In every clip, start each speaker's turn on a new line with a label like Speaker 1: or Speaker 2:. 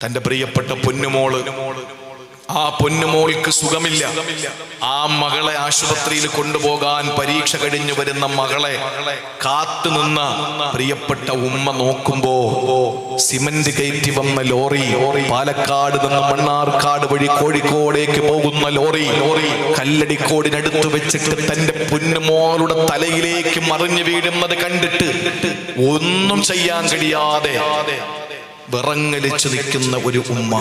Speaker 1: തന്റെ പ്രിയപ്പെട്ട പൊന്നുമോള്, ആ പൊന്നുമോൾക്ക് സുഖമില്ല. ആ മകളെ ആശുപത്രിയിൽ കൊണ്ടുപോകാൻ പരീക്ഷ കഴിഞ്ഞു വരുന്ന മകളെ കാത്തുനിന്ന പ്രിയപ്പെട്ട ഉമ്മ നോക്കുമ്പോ സിമന്റ് കയറ്റി വന്ന ലോറി, പാലക്കാട് നിന്ന് മണ്ണാർക്കാട് വഴി കോഴിക്കോടേക്ക് പോകുന്ന ലോറി കല്ലടിക്കോടിനടുത്ത് വെച്ചിട്ട് തന്റെ പൊന്നുമോളുടെ തലയിലേക്ക് മറിഞ്ഞു വീഴുന്നത് കണ്ടിട്ട് ഒന്നും ചെയ്യാൻ കഴിയാതെ വിറങ്ങലിച്ചു നിൽക്കുന്ന ഒരു ഉമ്മ,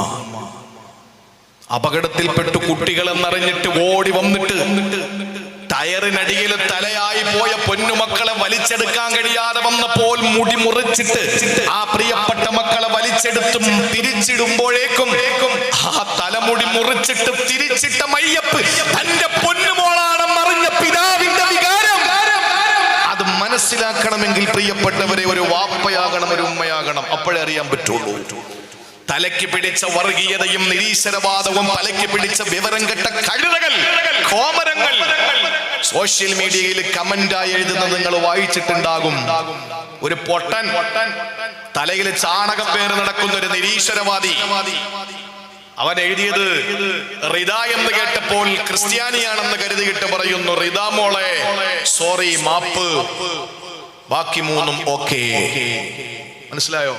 Speaker 1: അപകടത്തിൽപ്പെട്ടു കുട്ടികളെന്നറിഞ്ഞിട്ട് ഓടി വന്നിട്ട് ടയറിനടിയിൽ തലയായി പോയ പൊന്നുമക്കളെ വലിച്ചെടുക്കാൻ കഴിയാതെ വന്നപ്പോൾ മുടി മുറിച്ചിട്ട് ആ പ്രിയപ്പെട്ട മക്കളെ വലിച്ചെടുത്തും തിരിച്ചിടുമ്പോഴേക്കും ആ തലമുടി മുറിച്ചിട്ട് തിരിച്ചിട്ട മയ്യപ്പ് തന്റെ പൊന്നുമോളാണെന്ന് അറിഞ്ഞ പിതാവിന്റെ വികാരം അത് മനസ്സിലാക്കണമെങ്കിൽ പ്രിയപ്പെട്ടവരെ ഒരു വാപ്പയാകണം, ഒരു ഉമ്മയാകണം. അപ്പോഴേ അറിയാൻ പറ്റുള്ളൂ. തലയ്ക്ക് പിടിച്ച വർഗീയതയും നിരീശ്വരവാദവും തലയ്ക്ക് പിടിച്ച വിവരം കെട്ട കഴുതകൾ, കോമരങ്ങൾ സോഷ്യൽ മീഡിയയിൽ കമന്റായി എഴുതുന്നത് നിങ്ങൾ വായിച്ചിട്ടുണ്ടാകും. ഒരു പൊട്ടൻ തലയിൽ ചാണകം പേര് നടക്കുന്ന ഒരു നിരീശ്വരവാദി, അവൻ എഴുതിയത് റിദ എന്ന് കേട്ടപ്പോൾ ക്രിസ്ത്യാനിയാണെന്ന് കരുതിയിട്ട് പറയുന്നു, റിദ മോളെ സോറി, മാപ്പ്, ബാക്കി മൂന്നും ഓക്കേ. മനസ്സിലായോ?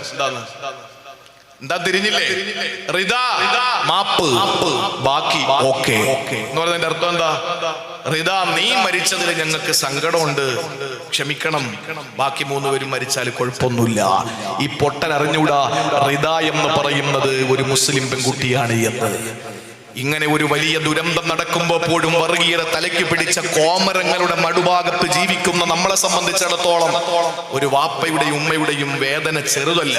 Speaker 1: എന്താ തിരിഞ്ഞില്ലേ? റിദ മാപ്പ്, ബാക്കി ഓക്കേ എന്ന് പറയുന്നതിന്റെ അർത്ഥം എന്താ? റിദ, നീ മരിച്ചതിൽ ഞങ്ങൾക്ക് സങ്കടമുണ്ട്, ക്ഷമിക്കണം, ബാക്കി മൂന്നുപേരും മരിച്ചാൽ കുഴപ്പമൊന്നുമില്ല. ഈ പൊട്ടൻ അറിഞ്ഞൂടാ റിദ എന്ന് പറയുന്നത് ഒരു മുസ്ലിം പെൺകുട്ടിയാണ് എന്ന്. ഇങ്ങനെ ഒരു വലിയ ദുരന്തം നടക്കുമ്പോൾ പോലും വർഗീയത തലയ്ക്ക് പിടിച്ച കോമരങ്ങളുടെ മടുഭാഗത്ത് ജീവിക്കുന്ന നമ്മളെ സംബന്ധിച്ചിടത്തോളം ഒരു വാപ്പയുടെയും ഉമ്മയുടെയും വേദന ചെറുതല്ല.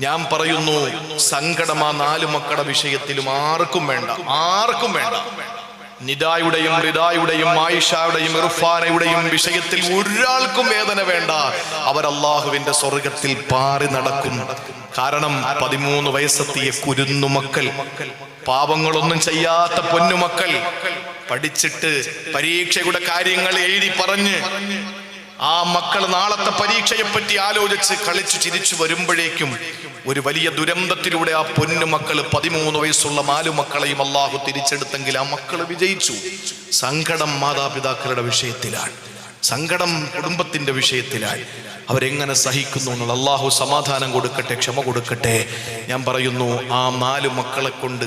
Speaker 1: ഞാൻ പറയുന്നു, സങ്കടം ആ 4 മക്കളുടെ വിഷയത്തിലും ആർക്കും വേണ്ട, ആർക്കും വേണ്ട. നിദായുടെയും റിദായുടെയും ആയിഷയുടെയും ഇർഫാനയുടെയും വിഷയത്തിൽ ഒരാൾക്കും വേദന വേണ്ട. അവർ അള്ളാഹുവിന്റെ സ്വർഗത്തിൽ പാറി നടക്കും. കാരണം 13 വയസ്സെത്തിയ കുരുന്നുമക്കൾ, പാപങ്ങളൊന്നും ചെയ്യാത്ത പൊന്നുമക്കൾ, പഠിച്ചിട്ട് പരീക്ഷയുടെ കാര്യങ്ങൾ എഴുതി പറഞ്ഞ് ആ മക്കൾ നാളത്തെ പരീക്ഷയെപ്പറ്റി ആലോചിച്ച് കളിച്ചു ചിരിച്ചു വരുമ്പോഴേക്കും ഒരു വലിയ ദുരന്തത്തിലൂടെ ആ പൊന്നുമക്കൾ 13 വയസ്സുള്ള 4 മക്കളെയും അള്ളാഹു തിരിച്ചെടുത്തെങ്കിൽ ആ മക്കൾ വിജയിച്ചു. സങ്കടം മാതാപിതാക്കളുടെ വിഷയത്തിലാണ്, സങ്കടം കുടുംബത്തിന്റെ വിഷയത്തിലാണ്. അവരെങ്ങനെ സഹിക്കുന്നു എന്നുള്ള അള്ളാഹു സമാധാനം കൊടുക്കട്ടെ, ക്ഷമ കൊടുക്കട്ടെ. ഞാൻ പറയുന്നു, ആ 4 മക്കളെ കൊണ്ട്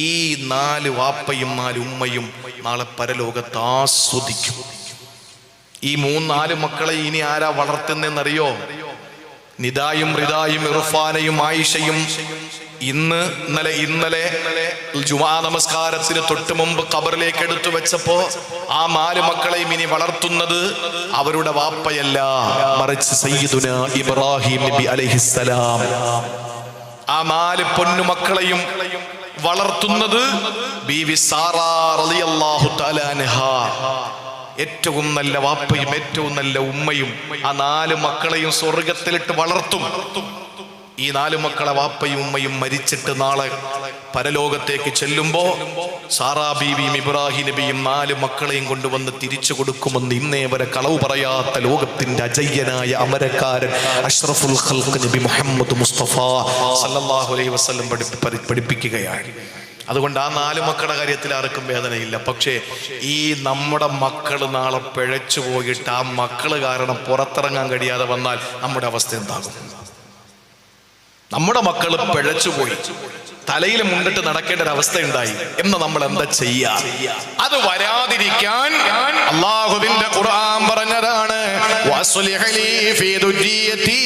Speaker 1: ഈ 4 വാപ്പയും 4 ഉമ്മയും നാളെ പരലോകത്ത് ആസ്വദിക്കും. ഈ 3-4 മക്കളെ ഇനി ആരാ വളർത്തുന്നറിയോ? നിദായും റിദായും ഇർഫാനയും ആയിഷയും ഇന്നലെ ജുമാ നമസ്കാരത്തിന് തൊട്ട് മുമ്പ് ഖബറിലേക്ക് എടുത്തു വെച്ചപ്പോ ആ 4 മക്കളെയും ഇനി വളർത്തുന്നത് അവരുടെ വാപ്പയല്ല, മറിച്ച് സയ്യിദുനാ ഇബ്രാഹിം നബി അലൈഹിസ്സലാം. ആ 4 പൊന്നുമക്കളെയും വളർത്തുന്നത് ബീവി സാറ റളിയല്ലാഹു തആല അൻഹാ. ഏറ്റവും നല്ല വാപ്പയും ഏറ്റവും നല്ല ഉമ്മയും ആ 4 മക്കളെയും സ്വർഗത്തിലിട്ട് വളർത്തും. ഈ 4 മക്കളെ വാപ്പയും ഉമ്മയും മരിച്ചിട്ട് നാളെ പരലോകത്തേക്ക് ചെല്ലുമ്പോ സാറാ ബീവിയും ഇബ്രാഹിം നബിയും 4 മക്കളെയും കൊണ്ടുവന്ന് തിരിച്ചു കൊടുക്കുമെന്ന് ഇന്നേ വരെ കളവ് പറയാത്ത ലോകത്തിന്റെ അജയ്യനായ അമരക്കാരൻ അഷ്റഫുൽ ഖൽഖ് നബി മുഹമ്മദ് മുസ്തഫ സല്ലല്ലാഹു അലൈഹി വസല്ലം പഠിപ്പിക്കുകയാണ്. അതുകൊണ്ട് ആ 4 മക്കളുടെ കാര്യത്തിൽ ആർക്കും വേദനയില്ല. പക്ഷേ ഈ നമ്മുടെ മക്കൾ നാളെ പിഴച്ചു പോയിട്ട് ആ മക്കള് കാരണം പുറത്തിറങ്ങാൻ കഴിയാതെ വന്നാൽ നമ്മുടെ അവസ്ഥ എന്താകും? നമ്മുടെ മക്കൾ പിഴച്ചുപോയി, തലയിൽ മുണ്ടിട്ട് നടക്കേണ്ട ഒരു അവസ്ഥ ഉണ്ടായി എന്ന് നമ്മൾ എന്താ ചെയ്യാ? അത് വരാതിരിക്കാൻ അല്ലാഹുവിന്റെ ഖുർആൻ പറഞ്ഞതാണ്, വസ്ലിഹ് ലീ ഫീ ദുരിയതി,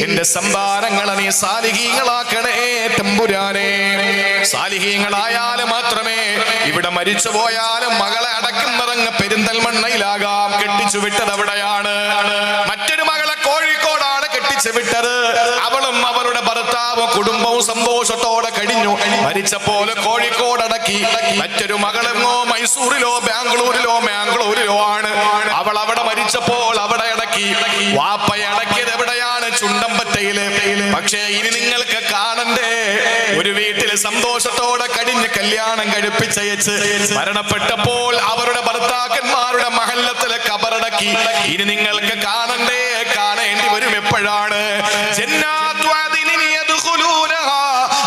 Speaker 1: എന്റെ സന്താനങ്ങളെ നീ സാലിഹീങ്ങളാക്കണേ തമ്പുരാനെ. സാലിഹീങ്ങളായാലും മാത്രമേ ഇവിടെ മരിച്ചു പോയാലും മകളെ അടക്കുന്നതങ്ങ് പെരിന്തൽമണ്ണയിലാകാം. കെട്ടിച്ചു വിട്ടത് എവിടെയാണ്? മറ്റൊരു മകളെ കോഴിക്കോടാണ് കെട്ടിച്ചു വിട്ടത്. അവളും അവളുടെ ഭർത്താവും കുടുംബവും സന്തോഷത്തോടെ കഴിഞ്ഞു. മരിച്ചപ്പോലെ കോഴിക്കോട് അടക്കി. മറ്റൊരു മകളെങ്ങോ മൈസൂരിലോ മാംഗ്ലൂരിലോ ആണ്. അവൾ അവിടെ മരിച്ചപ്പോൾ അവിടെ അടക്കി. വാപ്പയെ അടക്കിയത് എവിടെയാണ്? ചുണ്ടമ്പറ്റയില്. പക്ഷേ ഇനി നിങ്ങൾക്ക് കാണണ്ടേ, ഒരു വീട്ടിൽ സന്തോഷത്തോടെ കഴിഞ്ഞ് കല്യാണം കഴിപ്പിച്ചയച്ച് മരണപ്പെട്ടപ്പോൾ അവരുടെ ഭർത്താക്കന്മാരുടെ മഹല്ലത്തിലെ കബറടക്കി. ഇനി നിങ്ങൾക്ക് കാണണ്ടേ, കാണേണ്ടി വരും. പറഞ്ഞപ്പോഴാണ് ജന്നാത്തു അദ്നിൻ യദ്ഖുലൂനഹാ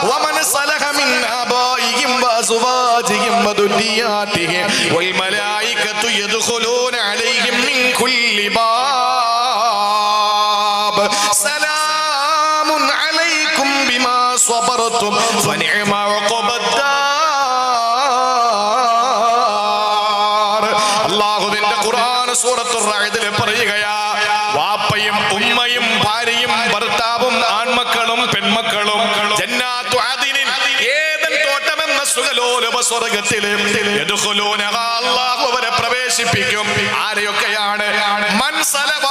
Speaker 1: വമൻ സലഹ മിൻ ആബായിഹിം വഅസ്വാജിഹിം വദുരിയാതിഹിം വൽ മലായികതു യദ്ഖുലൂന അലൈഹിം മിൻ കുല്ലി ബാബ് സലാമുൻ അലൈക്കും ബിമാ സ്വബർതും ഫനിഅമ ഉഖബദ്ദാർ. അല്ലാഹുവിന്റെ ഖുർആൻ സൂറത്തുർ റഅദിൽ പറയുകയാ, വാപ്പയും ഉമ്മയും ഭാര്യയും ഭർത്താവും ആൺമക്കളും പെൺമക്കളും ജന്നാത്തു അദ്നിൻ ഏദൻ തോട്ടമെന്ന സുഖലോലുപ സ്വർഗ്ഗത്തിൽ അല്ലാഹു അവരെ പ്രവേശിപ്പിക്കും. ആരെയൊക്കെയാണ്? മൻ സലഹ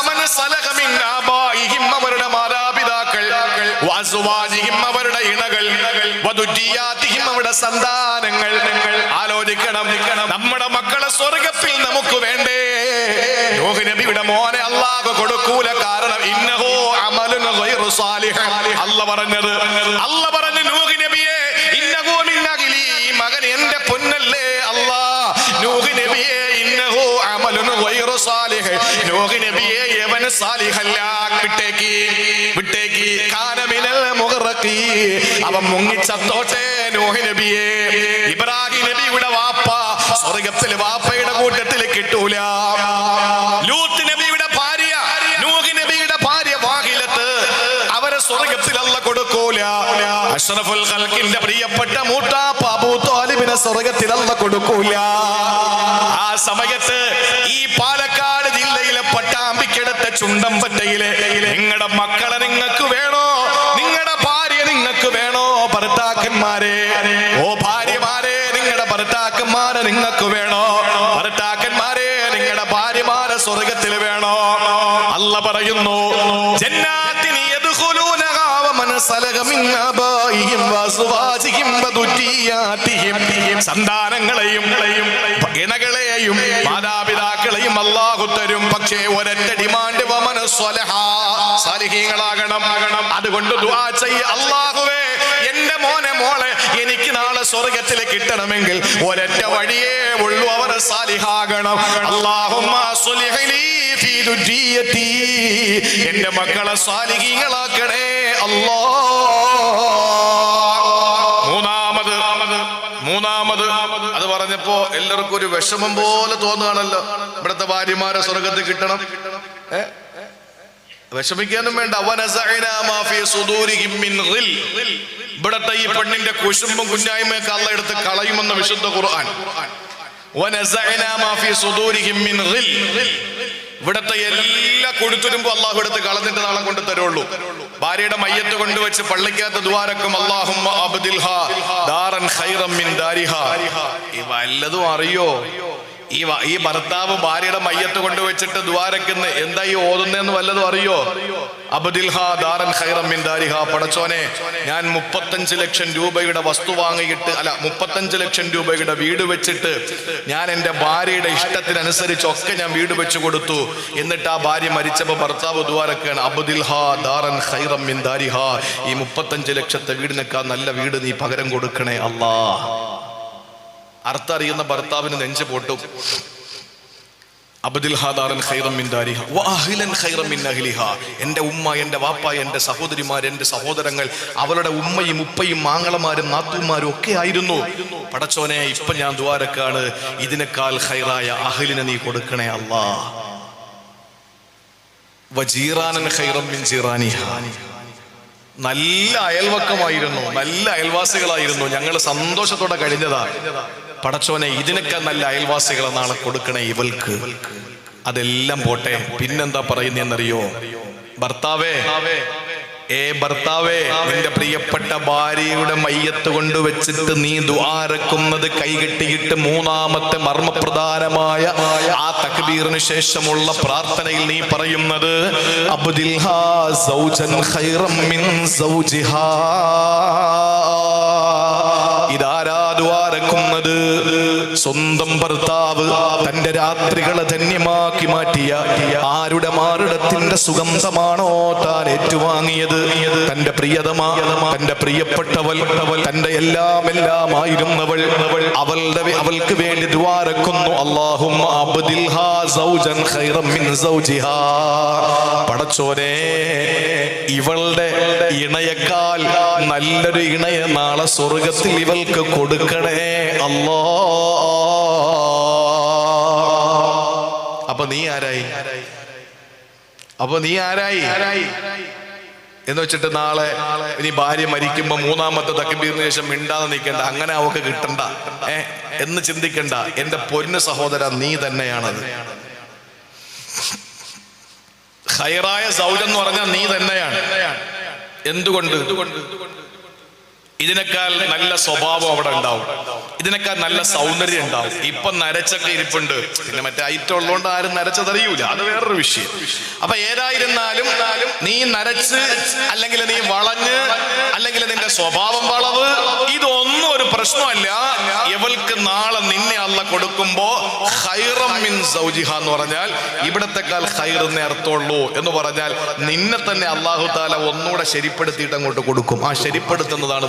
Speaker 1: മിൻ ആബായിഹിം അവരുടെ മാതാപിതാക്കൾ, വഅസ്വാജിഹിം അവരുടെ ഇണകൾ, വദുരിയാതിഹിം അവരുടെ സന്താനങ്ങൾ. ആലോചിക്കണം, നമ്മുടെ മക്കളെ സ്വർഗ്ഗത്തിൽ നമുക്ക് വേണ്ടേ? നൂഹ് നബിയുടെ മോനെ അല്ലാഹു കൊടുക്കൂല. കാരണം ഇന്നഹു അമലുൻ ഗൈറു സാലിഹ്. അല്ലാഹു പറഞ്ഞു നൂഹ് നബിയെ ഇന്നഹു മിൻ അഖിലി, മകൻ എന്റെ പൊന്നല്ലേ അല്ലാ. നൂഹ് നബിയെ ഇന്നഹു അമലുൻ ഗൈറു സാലിഹ്, നൂഹ് നബിയെ യവൻ സാലിഹല്ല. വിട്ടേക്ക് കാന മിനൽ മുഗ്റഖി, അവൻ മുങ്ങിച്ചത്തോട്ടെ. നൂഹ് നബിയെ ഇബ്രാഹിം നബിയുടെ വാപ്പ സ്വർഗ്ഗത്തിൽ വാപ്പയുടെ കൂട്ടത്തിൽ കിട്ടൂല. ലൂത്ത് നബിയുടെ ഭാര്യ, നൂഹ് നബിയുടെ ഭാര്യ വാഹിലത്ത്, അവരെ സ്വർഗ്ഗത്തിൽ അല്ലാഹു കൊടുക്കൂല. അഷ്റഫുൽ ഖൽഖിന്റെ പ്രിയപ്പെട്ട മൂത്താപ്പ അബൂ ത്വാലിബിനെ സ്വർഗ്ഗത്തിൽ അല്ലാഹു കൊടുക്കൂല. ആ സമയത്ത് ഈ പാലക്കാട് ജില്ലയിലെ പട്ടാമ്പിക്കടുത്ത ചുണ്ടമ്പറ്റയിലെ നിങ്ങളുടെ മക്കളെ നിങ്ങൾക്ക് വേണോ? നിങ്ങളുടെ ഭാര്യ നിങ്ങൾക്ക് വേണോ? ഭർത്താക്കന്മാരെ, ഓ ഭാര്യമാരെ, നിങ്ങളുടെ ഭർത്താക്കന്മാരെ നിങ്ങൾക്ക് വേണോ? ഭർത്താക്കന്മാരെ, നിങ്ങളുടെ ഭാര്യമാരെ സ്വർഗ്ഗത്തിൽ വേണോ? അല്ലാഹു പറയുന്നു, ജന്നാത്തിൻ യദ്ഖുലൂനഹാ വമൻ സലഹ മിൻ ആബായിഹിം വഅസ്വാജിഹിം വദുരിയാതിഹിം. സന്താനങ്ങളെയും ഇണകളെയും മാതാപിതാക്കളെയും അല്ലാഹു തരും. പക്ഷേ ഒരൊറ്റ ഡിമാൻഡ്, വമൻ സ്വലഹ, സാലിഹീങ്ങളാകണം. അതുകൊണ്ട് ദുആ ചെയ്യ, അല്ലാഹുവേ എന്റെ മോനെ മോളെ എനിക്ക് നാളെ സ്വർഗ്ഗത്തിൽ കിട്ടണമെങ്കിൽ ഒരൊറ്റ വഴിയേ ഉള്ളൂ, അവർ സാലിഹാകണം. അല്ലാഹുമ്മ സ്വലിഹ് ലീ ഫീ ദുരിയതി, എന്റെ മക്കളെ സാലിഹീങ്ങളാക്കണേ അല്ലാ. മൂന്നാമത് അത് പറഞ്ഞപ്പോ എല്ലാവർക്കും ഒരു വിഷമം പോലെ തോന്നുകയാണല്ലോ. ഇവിടുത്തെ ഭാര്യമാരെ സ്വർഗ്ഗത്തിൽ കിട്ടണം, വിഷമിക്കാനും വേണ്ട. ഇവിടത്തെ ഈ പെണ്ണിന്റെ കുശുമ്പും കുഞ്ഞായ്മയൊക്കെ അല്ലാഹു എടുത്ത് കളയുമെന്ന് വിശുദ്ധ ഖുർആൻ. ഇവിടത്തെ എല്ലാ കൊടുത്തുരുമ്പും അല്ലാഹു എടുത്ത് കളഞ്ഞിട്ട് നാളെ കൊണ്ട് തരുള്ളൂ. ഭാര്യയുടെ മയ്യത്ത് കൊണ്ടുവച്ച് പള്ളിക്കകത്ത് ദ്വാരക്കും അല്ലാഹുമ്മ അബ്ദിൽഹാ ദാറൻ ഖൈറൻ മിൻ ദാരിഹാ. ഈ വല്ലതും അറിയോ? ഈ ഭർത്താവ് ഭാര്യയുടെ മയ്യത്ത് കൊണ്ടുവച്ചിട്ട് ദ്വാരക്കുന്ന എന്താ ഈ ഓതുന്നതെന്ന് വല്ലതും അറിയോ? അബ്ദിൽഹാ ദാറൻ ഖൈറൻ മിൻ ദാരിഹാ. പടച്ചോനെ, ഞാൻ 35 ലക്ഷം രൂപയുടെ വസ്തു വാങ്ങിയിട്ട്, അല്ല 35 ലക്ഷം രൂപയുടെ വീട് വെച്ചിട്ട് ഞാൻ എൻ്റെ ഭാര്യയുടെ ഇഷ്ടത്തിനനുസരിച്ചൊക്കെ ഞാൻ വീട് വെച്ച് കൊടുത്തു. എന്നിട്ട് ആ ഭാര്യ മരിച്ചപ്പോൾ ഭർത്താവ് ദ്വാരക്കാണ്, അബ്ദിൽഹാ ദാറൻ ഖൈറൻ മിൻ ദാരിഹാ, ഈ 35 ലക്ഷത്തെ വീടിനേക്കാൾ നല്ല വീട് നീ പകരം കൊടുക്കണേ അല്ലാ. അർത്ഥം അറിയുന്ന ഭർത്താവിന് നെഞ്ച് പൊട്ടും. അബ്ദിൽഹാ ദാറൻ ഖൈറൻ മിൻ ദാരിഹാ വ അഹ്ലൻ ഖൈറൻ മിൻ അഹ്ലിഹാ. എൻ്റെ ഉമ്മ, എൻ്റെ വാപ്പ, എൻ്റെ സഹോദരിമാർ, എൻ്റെ സഹോദരങ്ങൾ, അവരുടെ ഉമ്മയും ഉപ്പയും മാങ്ങളമാരും നാത്തൂമാരും ഒക്കെ ആയിരുന്നു. പടച്ചോനെ, ഇപ്പൊ ഞാൻ ദ്വാരക്കാണ്, ഇതിനേക്കാൾ ഖൈറായ അഹ്ലിനെ നീ കൊടുക്കണേ അല്ലാ. വ ജീറാനൻ ഖൈറൻ മിൻ ജീറാനിഹാ. നല്ല അയൽവക്കമായിരുന്നു, നല്ല അയൽവാസികളായിരുന്നു, ഞങ്ങൾ സന്തോഷത്തോടെ കഴിഞ്ഞതാ. പടച്ചോനെ, ഇതിനൊക്കെ നല്ല അയൽവാസികളെ നാളെ കൊടുക്കണേ ഇവൾക്ക്. അതെല്ലാം പോട്ടെ, പിന്നെന്താ പറയുന്നറിയോ? ഭർത്താവേ, നിന്റെ പ്രിയപ്പെട്ട ഭാര്യയുടെ മയ്യത്ത് കൊണ്ടുവച്ചിട്ട് നീ ദുആരക്കുന്നത് കൈകെട്ടിയിട്ട് മൂന്നാമത്തെ മർമ്മപ്രധാനമായ ആ തക്ബീറിന് ശേഷമുള്ള പ്രാർത്ഥനയിൽ നീ പറയുന്നത് അബ്ദിൽഹാ സൗജൻ ഖൈറൻ മിൻ സൗജിഹാ. ഇതാരാ ദുആരക്കുന്നത്? സ്വന്തം ഭർത്താവ് തന്റെ രാത്രികളെ ധന്യമാക്കി മാറ്റിയ ആരുടെ മാറിടത്തിന്റെ സുഗന്ധമാണോ താൻ ഏറ്റുവാങ്ങിയത്? തന്റെ പ്രിയതമാ, തന്റെ പ്രിയപ്പെട്ടവൾ, തന്റെ എല്ലാമായിരുന്നവൾ, അവൾക്ക് വേണ്ടി ദ്വാരക്കുന്നു. അല്ലാഹുമ്മ അബ്ദിൽഹാ സൗജൻ ഖൈറൻ മിൻ സൗജിഹാ. പടച്ചോനെ, ഇവളുടെ ഇണയേക്കാൾ നല്ലൊരു ഇണയെ നാളെ സ്വർഗത്തിൽ ഇവൾക്ക് കൊടുക്കണേ അല്ലാ. അപ്പൊ നീ ആരായി എന്ന് വെച്ചിട്ട് നാളെ ഇനി ഭാര്യ മരിക്കുമ്പോ മൂന്നാമത്തെ തക്ബീറിന് ശേഷം മിണ്ടാതെ നിൽക്കണ്ട, അങ്ങനെ അവക്ക് കിട്ടണ്ട എന്ന് ചിന്തിക്കണ്ട. എന്റെ പൊന്നു സഹോദര, നീ തന്നെയാണത്. ഖൈറായ സൗജ് എന്ന് പറഞ്ഞാൽ നീ തന്നെയാണ്. എന്തുകൊണ്ട്? ഇതിനേക്കാൾ നല്ല സ്വഭാവം അവിടെ ഉണ്ടാവും, ഇതിനേക്കാൾ നല്ല സൗന്ദര്യം ഉണ്ടാവും. ഇപ്പൊ നരച്ചൊക്കെ ഇരിപ്പുണ്ട്, പിന്നെ മറ്റേ ഐറ്റം ഉള്ളതുകൊണ്ട് ആരും നരച്ചതറിയൂല, അത് വേറൊരു വിഷയം. അപ്പൊ ഏതായിരുന്നാലും നീ നരച്ച്, അല്ലെങ്കിൽ നീ വളഞ്ഞ്, അല്ലെങ്കിൽ നിന്റെ സ്വഭാവം വളവ്, ഇതൊന്നും ഒരു പ്രശ്നമല്ല. ഇവൾക്ക് നാളെ നിന്നെ അല്ല കൊടുക്കുമ്പോ ഖൈറൻ മിൻ സൗജിഹ എന്ന് പറഞ്ഞാൽ ഇവിടത്തെക്കാൾ ഖൈറിനെ അർത്ഥമുള്ളൂ എന്ന് പറഞ്ഞാൽ നിന്നെ തന്നെ അല്ലാഹു തആല ഒന്നുകൂടെ ശരിപ്പെടുത്തിയിട്ട് അങ്ങോട്ട് കൊടുക്കും. ആ ശരിപ്പെടുത്തുന്നതാണ്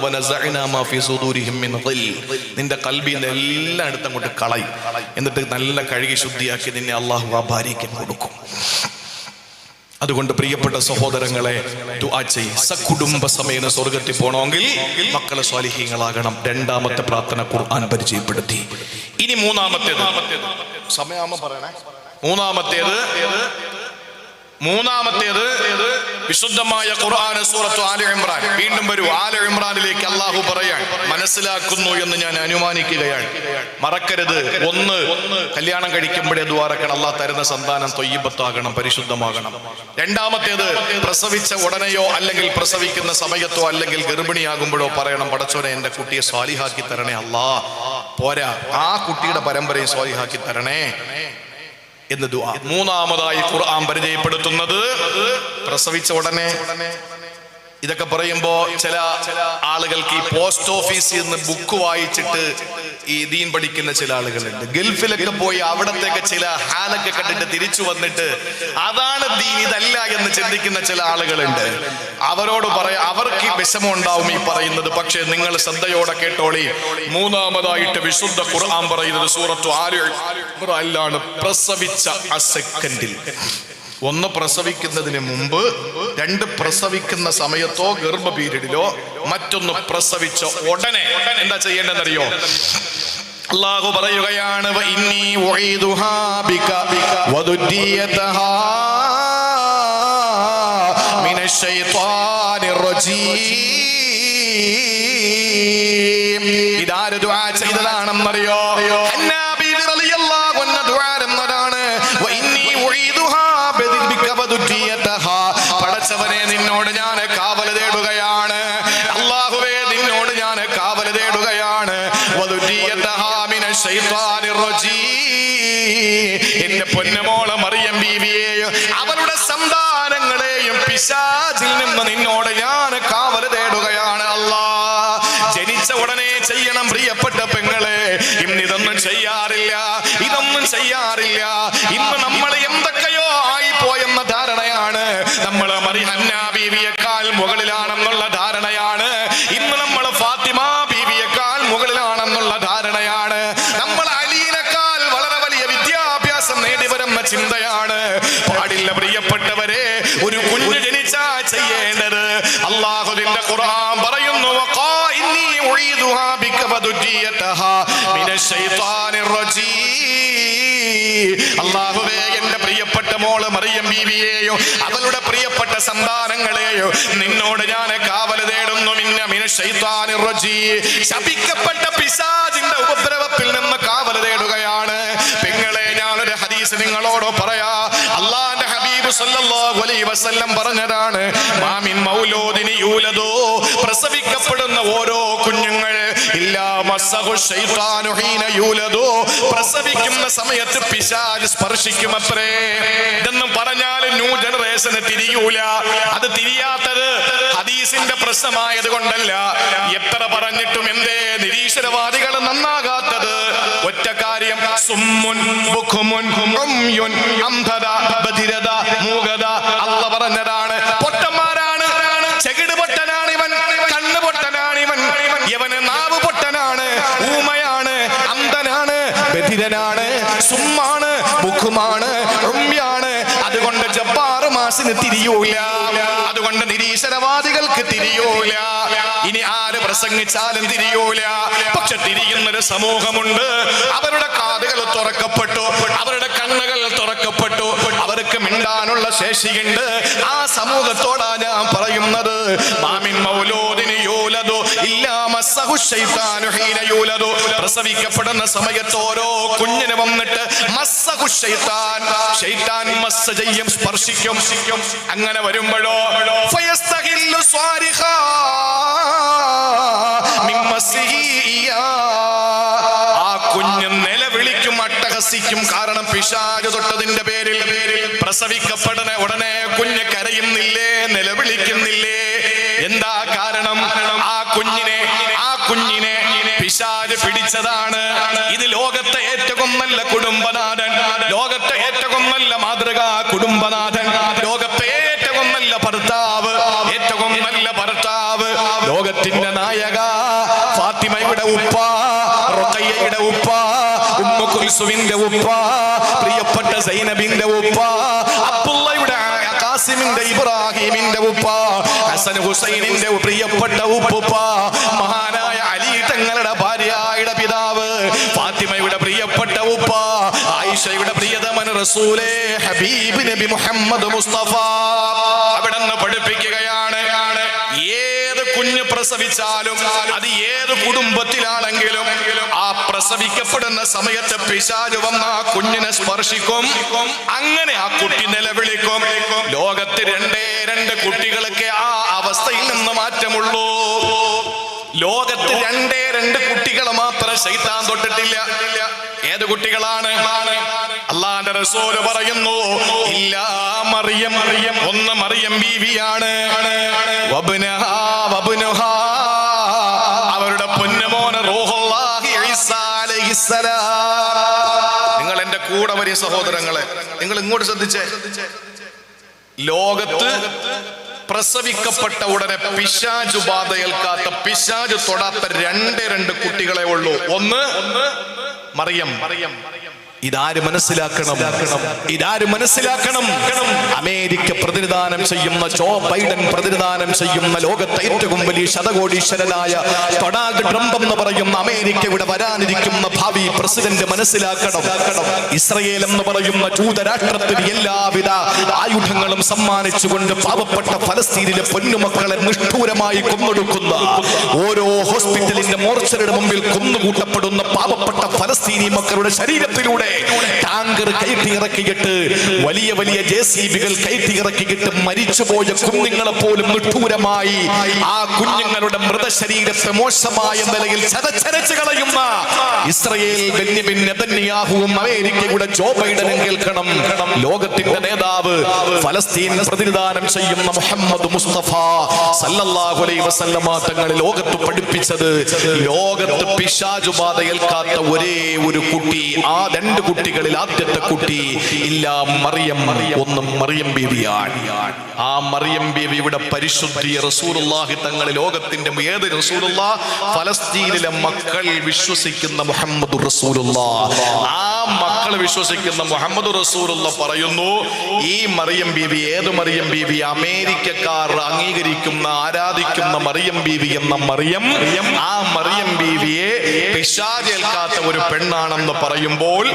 Speaker 1: നിന്റെ കൽബിന്റെ എല്ലാം എടുത്ത് അങ്ങോട്ട് കളയും, എന്നിട്ട് നല്ല കഴുകി ശുദ്ധിയാക്കി നിന്നെ അല്ലാഹു ആ ഭാര്യയ്ക്ക് കൊടുക്കും. അതുകൊണ്ട് പ്രിയപ്പെട്ട സഹോദരങ്ങളെ, ദുആ ചെയ്യ്. സകുടുംബ സമേത സ്വർഗ്ഗത്തിൽ പോകണമെങ്കിൽ മക്കളെ സ്വാലിഹീങ്ങളാകണം. രണ്ടാമത്തെ പ്രാർത്ഥന ഖുർആൻ പരിചയപ്പെടുത്തി. ഇനി മൂന്നാമത്തേത് സമയാമ പറയണേ. മൂന്നാമത്തേത് വിശുദ്ധമായ ഖുർആൻ സൂറത്ത് ആല ഇംറാൻ. വീണ്ടും വരൂ, ആല ഇംറാനിലേക്ക് അല്ലാഹു പറയാൻ മനസ്സിലാക്കുന്നു എന്ന് ഞാൻ അനുമാനിക്കുകയാണ്. മറക്കരുത്, ഒന്ന് കല്യാണം കഴിക്കുമ്പോഴേ ദുആറക്കണം, അല്ലാഹ് തരുന്ന സന്താനം ത്വയ്യിബത്താകണം, പരിശുദ്ധമാകണം. രണ്ടാമത്തേത് പ്രസവിച്ച ഉടനെയോ അല്ലെങ്കിൽ പ്രസവിക്കുന്ന സമയത്തോ അല്ലെങ്കിൽ ഗർഭിണിയാകുമ്പോഴോ പറയണം, പടച്ചോനെ എന്റെ കുട്ടിയെ സ്വാലിഹാക്കി തരണേ അല്ലാഹ്. പോരാ, ആ കുട്ടിയുടെ പരമ്പരയെ സ്വാലിഹാക്കി തരണേ എന്ന് ദുആ. മൂന്നാമതായി ഖുർആൻ പരിചയപ്പെടുത്തുന്നത് പ്രസവിച്ച ഉടനെ. ഇതൊക്കെ പറയുമ്പോ ചില ആളുകൾക്ക് ഈ പോസ്റ്റ് ഓഫീസിൽ നിന്ന് ബുക്ക് വായിച്ചിട്ട് ഈ ദീൻ പഠിക്കുന്ന ചില ആളുകളുണ്ട്. ഗൾഫിലൊക്കെ പോയി അവിടത്തേക്ക് ചില ഹാലൊക്കെ കണ്ടിട്ട് തിരിച്ചു വന്നിട്ട് അതാണ് ദീൻ, ഇതല്ല എന്ന് ചിന്തിക്കുന്ന ചില ആളുകളുണ്ട്. അവരോട് അവർക്ക് വിഷമം ഉണ്ടാവും ഈ പറയുന്നത്. പക്ഷേ നിങ്ങൾ ശ്രദ്ധയോടെ കേട്ടോളി. മൂന്നാമതായിട്ട് വിശുദ്ധ ഖുർആൻ പറയുന്നത് സൂറത്തു ആല ഇംറാനിലാണ്. പ്രസവിച്ച ആ സെക്കൻഡിൽ, ഒന്ന് പ്രസവിക്കുന്നതിന് മുമ്പ്, രണ്ട് പ്രസവിക്കുന്ന സമയത്തോ ഗർഭ പീരീഡിലോ, മറ്റൊന്ന് പ്രസവിച്ച ഉടനെ എന്താ ചെയ്യേണ്ടതെന്നറിയോ? അല്ലാഹു പറയുകയാണ്, വഇന്നി ഉഈദുഹാ ബിക വദുരിയതഹാ മിനശ് ശൈത്വാനിർ റജീം. ഇതാര് ദുആ ചെയ്തതാണെന്നറിയോ? ഹന്നാ ബീവി റളിയല്ലാഹു അൻഹ ദുആ എന്നതാണ്. വഇന്നി ഉഈദുഹാ പടച്ചവനെ, നിന്നോട് ഞാൻ കാവൽ തേടുകയാണ്. അല്ലാഹുവേ, നിന്നോട് ഞാൻ കാവൽ തേടുകയാണ്. എന്റെ പൊന്നുമോളെ മറിയം ബീവിയെയും അവരുടെ സന്താനങ്ങളെയും പിശാചിൽ നിന്ന് നിന്നോട് ഞാൻ കാവൽ തേടുകയാണ് അല്ലാഹ്. ജനിച്ച ഉടനെ ചെയ്യണം പ്രിയപ്പെട്ട പെങ്ങളെ. ഇന്ന് ഇതൊന്നും ചെയ്യാറില്ല. ഇന്ന് നമ്മൾ എന്തൊക്കെയോ ആയിപ്പോയെന്ന ധാരണയാണ്. നമ്മൾ ഹന്നാ ബീവിയേക്കാൾ മുകളിലാണെന്നുള്ള ധാരണയാണ്. ഇന്ന് നമ്മൾ ഫാത്തിമ ബീവിയേക്കാൾ മുകളിലാണെന്നുള്ള ധാരണയാണ്. നമ്മൾ അലിയേക്കാൾ വളരെ വലിയ വിദ്യാഭ്യാസം നേടി വരുന്ന ചിന്തയാണ്. പാടില്ല പ്രിയപ്പെട്ടവരെ. ഒരു കുഞ്ഞ് ജനിച്ചാ ചെയ്യേണ്ടത് അല്ലാഹുവിന്റെ ഖുർആൻ പറയുന്നു, വഖാഇന്നി ഉഈദുഹാ ബിക വദുരിയതഹാ മിനശ് ശൈത്വാനിർ റജീം. അല്ലാഹുവേ, എന്റെ പ്രിയപ്പെട്ട മോള് മറിയം ബീവിയെയോ അവളുടെ പ്രിയപ്പെട്ട സന്താനങ്ങളെയോ നിന്നോട് ഞാൻ കാവൽ തേടുന്നു. മിനശ് ശൈത്വാനിർ റജീം. ശപിക്കപ്പെട്ട പിശാചിന്റെ ഉപദ്രവത്തിൽ നിന്ന് കാവൽ തേടുകയാണ്. പെങ്ങളെ, ഞാനൊരു ഹദീസ് നിങ്ങളോട് പറയാ. അല്ലാഹുവിന്റെ ഹബീബ് സല്ലല്ലാഹു അലൈഹി വസല്ലം പറഞ്ഞതാണ്, മാമിൻ മൗലൂദിൻ യൂലദു, പ്രസവിക്കപ്പെടുന്ന ഓരോ കുഞ്ഞുങ്ങൾ ഇല്ലാ മസ്സഹു ശൈത്വാനു ഹീന യൂലദു, പ്രസവിക്കുന്ന സമയത്ത് പിശാച് സ്പർശിക്കുമത്രേ. ഇതെന്നും പറഞ്ഞാൽ ന്യൂ ജനറേഷന് തിരിയൂല. അത് തിരിയാത്തത് ഹദീസിന്റെ പ്രശ്നമായത് കൊണ്ടല്ല. എത്ര പറഞ്ഞിട്ടും എന്തേ നിരീശ്വരവാദികൾ നന്നാകാത്തത്? ഒരൊറ്റ കാര്യം, സുമ്മുൻ ബുഖുമുൻ ഉംയുൻ അംധത ബധിരത മൂകത. അല്ലാഹു പറഞ്ഞതാണ് പൊട്ടന്മാരാണ്, ചെകിട് പൊട്ടനാണിവൻ, കണ്ണ് പൊട്ടനാണിവൻ, ഇവന് നാവ് പൊട്ടനാണ്, ഊമയാണ്, അന്ധനാണ്, ബധിരനാണ്, സുമ്മാണ്, ബുഖുമാണ്, ഉംയാണ്. അതുകൊണ്ട് ജബ്ബാർ മാസിന് തിരിയൂല, അതുകൊണ്ട് നിരീശ്വരവാദികൾക്ക് തിരിയൂല, ഇനി ആര് പ്രസംഗിച്ചാലും തിരിയൂല. പക്ഷെ തിരിയുന്നൊരു സമൂഹമുണ്ട്. അവരുടെ കാതുകൾ തുറക്കപ്പെട്ടു, അവരുടെ കണ്ണുകൾ തുറക്കപ്പെട്ടു, അവർക്ക് മിണ്ടാനുള്ള ശേഷിയുണ്ട്. ആ സമൂഹത്തോടാ ഞാൻ പറയുന്നത്, മാമിൻ മൗലൂദിന് യൂലദു ഇല്ലാ മസ്സഹു ശൈത്താനു ഹീന യൂലദു. പ്രസവിക്കപ്പെടുന്ന സമയത്ത് ഓരോ കുഞ്ഞിന് വന്നിട്ട് മസ്സഹു ശൈത്താൻ, ശൈത്താൻ മസ്സ ചെയ്യും, സ്പർശിക്കും. അങ്ങനെ വരുമ്പോഴോ ഫയസ്തഹില്ലു സ്വാരിഖാ മിമ്മസ്സിഹി ഇയ്യാ, ആ കുഞ്ഞ് നിലവിളിക്കും, അട്ടഹസിക്കും. കാരണം പിശാച് തൊട്ടതിന്റെ പേരിൽ. പ്രസവിക്കപ്പെടുന്ന ഉടനെ കുഞ്ഞ് കരയുന്നില്ലേ, നിലവിളിക്കുന്നില്ലേ? എന്താ കാരണം? ആ കുഞ്ഞിനെ പിശാച് പിടിച്ചതാണ്. ഇത് ലോകത്തെ ഏറ്റവും നല്ല കുടുംബനാഥൻ, ലോകത്തെ ഏറ്റവും നല്ല മാതൃകാ കുടുംബനാഥൻ, ലോകത്തെ ഏറ്റവും നല്ല ഭർത്താവ്, ഏറ്റവും നല്ല ഭർത്താവ്, ലോകത്തിന്റെ നായക, ഫാത്തിമയുടെ ഉപ്പ, റുഖയ്യയുടെ ഉപ്പ, ഉമ്മു കുൽസുവിന്റെ ഉപ്പ, പ്രിയപ്പെട്ട സൈനബിന്റെ ഉപ്പ, അബ്ദുള്ളയുടെ, ഖാസിമിന്റെ, ഇബ്രാഹിമിന്റെ ഉപ്പ, ഹസൻ ഹുസൈനിന്റെ പ്രിയപ്പെട്ട ഉപ്പുപ്പ, മഹാനായ അലി തങ്ങളുടെ ഭാര്യയുടെ പിതാവ്, ഫാത്തിമയുടെ പ്രിയപ്പെട്ട ഉപ്പ, ആയിഷയുടെ പ്രിയതമൻ റസൂലേ ഹബീബ് നബി മുഹമ്മദ് മുസ്തഫ. അവിടെന്ന് പഠിപ്പിക്കുകയാണ്, ഏത് കുഞ്ഞ് പ്രസവിച്ചാലും അത് ഏത് കുടുംബത്തിലാണെങ്കിലും ആ പ്രസവിക്കപ്പെടുന്ന സമയത്ത് പിശാച് വന്ന ആ കുഞ്ഞിനെ സ്പർശിക്കും. അങ്ങനെ ആ കുട്ടി നിലവിളിക്കും. ലോകത്ത് രണ്ട് കുട്ടികൾക്ക് ആ അവസ്ഥയിൽ നിന്ന് മാറ്റമുള്ളൂ. ലോകത്ത് രണ്ട് കുട്ടികളെ മാത്രം ശൈത്താൻ തൊട്ടിട്ടില്ല. ഏത് കുട്ടികളാണ്? അല്ലാഹുവിന്റെ റസൂൽ പറയുന്നു, ഇല്ലാ മറിയം, ഒന്ന് മറിയം ബീവിയാണ്, വബ്നുഹാ, അവരുടെ പൊന്നുമോൻ റൂഹുല്ലാഹി ഈസാ അലൈഹിസ്സലാം. നിങ്ങൾ എന്റെ കൂടെ വരും സഹോദരങ്ങളെ, നിങ്ങൾ ഇങ്ങോട്ട് ശ്രദ്ധിച്ചേ. ലോകത്ത് പ്രസവിക്കപ്പെട്ട ഉടനെ പിശാചു ബാധ ഏൽക്കാത്ത, പിശാചു തൊടാത്ത രണ്ട് കുട്ടികളെ ഉള്ളൂ. ഒന്ന് മറിയം. ഇതാര് മനസ്സിലാക്കണം? അമേരിക്ക പ്രതിനിധാനം ചെയ്യുന്ന, ജോ ബൈഡൻ പ്രതിനിധാനം ചെയ്യുന്ന, ലോകത്തെ ഏറ്റവും വലിയ ശതകോടീശ്വരനായ ഡൊണാൾഡ് ട്രംപ് എന്ന് പറയുന്ന അമേരിക്കയുടെ വരാനിരിക്കുന്ന ഭാവി പ്രസിഡന്റ് മനസ്സിലാക്കണം. ഇസ്രയേൽ എന്ന് പറയുന്ന ജൂതരാഷ്ട്രത്തിന് എല്ലാവിധ ആയുധങ്ങളും സമ്മാനിച്ചുകൊണ്ട് പാവപ്പെട്ട ഫലസ്തീനിലെ പൊന്നുമക്കളെ നിഷ്ഠൂരമായി കൊന്നൊടുക്കുന്ന, ഓരോ ഹോസ്പിറ്റലിന്റെ മോർച്ചറിയുടെ മുമ്പിൽ കൊന്നുകൂട്ടപ്പെടുന്ന പാവപ്പെട്ട ഫലസ്തീനി മക്കളുടെ ശരീരത്തിലൂടെ ടാങ്കർ കയറ്റിയിറക്കിയിട്ട്, വലിയ JCBകൾ കയറ്റിയിറക്കിയിട്ട് മരിച്ചുപോയ കുഞ്ഞുങ്ങളെ പോലും നിഷ്ഠൂരമായി ആ കുഞ്ഞുങ്ങളുടെ മൃതശരീരത്തെ മോശമായ നിലയിൽ ചതച്ചരച്ച് കളയുന്ന ഇസ്രയേൽ ബെന്യമിൻ നെതന്യാഹുവും അമേരിക്കയുടെ ജോ ബൈഡനും കേൾക്കണം. ലോകത്തിന്റെ നേതാവ്, ഫലസ്തീൻ പ്രതിനിധാനം ചെയ്യുന്ന മുഹമ്മദ് മുസ്തഫ സല്ലല്ലാഹു അലൈഹി വസല്ലമ തങ്ങൾ ലോകത്ത് പഠിപ്പിച്ചത്, ലോകത്ത് പിശാചു ബാധ ഏൽക്കാത്ത ഒരേ ഒരു കുട്ടി, ആ രണ്ട് കുട്ടികളിൽ ആദ്യത്തെ കുട്ടി ഇല്ല മറിയം, ഒന്ന് മറിയം ബീവിയാണ്. ആ മറിയം ബീവിയുടെ പരിശുദ്ധി റസൂലുള്ളാഹി തങ്ങൾ, ലോകത്തിന്റെ ഏത് റസൂലുള്ളാഹ്, ഫലസ്തീനിലെ മക്കൾ വിശ്വസിക്കുന്ന മുഹമ്മദ് റസൂലുള്ളാഹ്, ആ മക്കൾ വിശ്വസിക്കുന്ന മുഹമ്മദ് റസൂലുള്ളാഹ് പറയുന്നു, ഈ മറിയം ബീവി, ഏത് മറിയം ബീവി? അമേരിക്കക്കാർ അംഗീകരിക്കുന്ന, ആരാധിക്കുന്ന മറിയം ബീവി എന്ന മറിയം, ആ മറിയം ബീവിയെ പിശാചേൽക്കാത്ത ഒരു പെണ്ണാണെന്ന് പറയുമ്പോൾ,